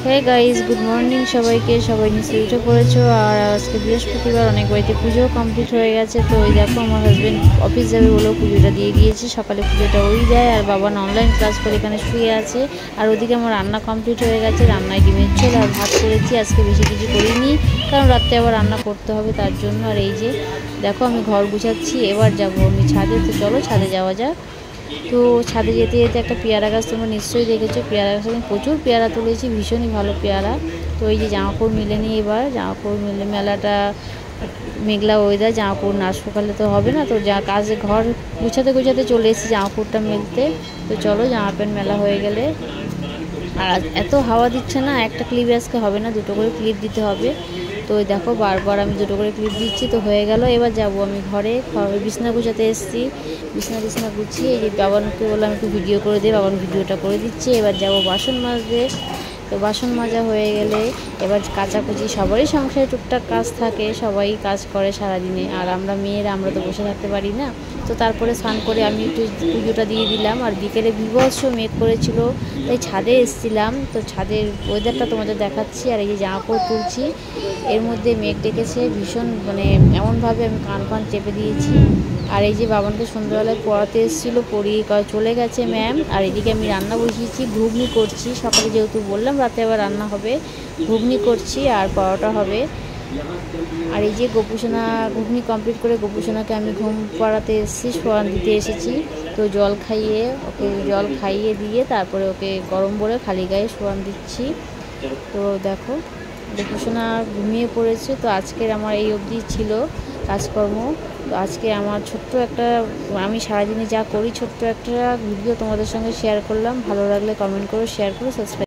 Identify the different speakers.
Speaker 1: Hey guys, good morning সবাইকে। সবাই নিচে উঠে পড়েছো। আর আজকে বৃহস্পতিবার, অনেক বাড়িতে পুজো কমপ্লিট হয়ে গেছে। তো ওই দেখো, আমার হাজব্যান্ড অফিস যাবে বলেও পুজোটা দিয়ে গিয়েছে। সকালে পুজোটা ওই দেয়, আর বাবা অনলাইন ক্লাস করে এখানে শুয়ে আছে। আর ওদিকে আমার রান্না কমপ্লিট হয়ে গেছে। রান্নায় ডিমের ঝোল আর ভাত করেছি। আজকে বেশি কিছু করিনি, কারণ রাত্রে আবার রান্না করতে হবে তার জন্য। আর এই যে দেখো, আমি ঘর গুছাচ্ছি। এবার যাবো আমি ছাদে। তো চলো ছাদে যাওয়া যাক। তো ছাদে যেতে যেতে একটা পেয়ারা গাছ তোমরা নিশ্চয়ই দেখেছো। পেয়ারা গাছ আমি প্রচুর পেয়ারা তুলেছি, ভীষণই ভালো পেয়ারা। তো এই যে জামাকাপড় মিলে নিই। এবার জামাকাপড় মিলে, মেলাটা মেঘলা ওয়েদার, জামাকাপড় না শুকালে তো হবে না। তো যা কাজে ঘর গুছাতে গুছাতে চলে এসেছি জামাকাপড়টা মেলতে। তো চলো, জামা প্যান্ট মেলা হয়ে গেলে, আর এত হাওয়া দিচ্ছে না, একটা ক্লিপ আজকে হবে না, দুটো করে ক্লিপ দিতে হবে। তো ওই দেখো, বারবার আমি দুটো করে ক্লিপ দিচ্ছি। তো হয়ে গেল। এবার যাব আমি ঘরে। বিছনা গুছাতে এসেছি। বিছনা গুছিয়ে এই যে বাবানকে বললাম একটু ভিডিও করে দিয়ে, বাবান ভিডিওটা করে দিচ্ছে। এবার যাব বাসন মাজতে। তো বাসন মাজা হয়ে গেলে এবার কাচাকুচি, সবারই সংসারে টুকটাক কাজ থাকে, সবাই কাজ করে সারাদিনে। আর আমরা মেয়েরা, আমরা তো বসে থাকতে পারি না। তো তারপরে স্নান করে আমি একটু পুজোটা দিয়ে দিলাম। আর বিকেলে বিভৎস মেঘ করেছিল, তাই ছাদে এসেছিলাম। তো ছাদের ওয়েদারটা তোমাদের দেখাচ্ছি। আর এই যে জামাকাপড় তুলছি, এর মধ্যে মেঘ ডেকেছে ভীষণ, মানে এমনভাবে আমি কান ফান চেপে দিয়েছি। আর এই যে বাবানকে সন্ধ্যাবেলায় পড়াতে এসেছিলো, পড়িয়ে চলে গেছে ম্যাম। আর এদিকে আমি রান্না বসিয়েছি, ঘুগনি করছি। সকালে যেহেতু বললাম রাতে আবার রান্না হবে, ঘুগনি করছি আর পরোটা হবে। আর এই যে গোপুসোনা, ঘুগনি কমপ্লিট করে গোপুসোনাকে আমি ঘুম পাড়াতে এসেছি, শোয়ান দিতে এসেছি। তো ওকে জল খাইয়ে দিয়ে তারপরে ওকে গরম করে খালি গায়ে শোয়ান দিচ্ছি। তো দেখো, গোপুসোনা ঘুমিয়ে পড়েছে। তো আজকের আমার এই অবধি ছিল কাজকর্ম। তো আজকে আমার ছোট্ট একটা, আমি সারাদিনে যা করি ছোট্ট একটা ভিডিও তোমাদের সঙ্গে শেয়ার করলাম। ভালো লাগলে কমেন্ট করো, শেয়ার করো, সাবস্ক্রাইব।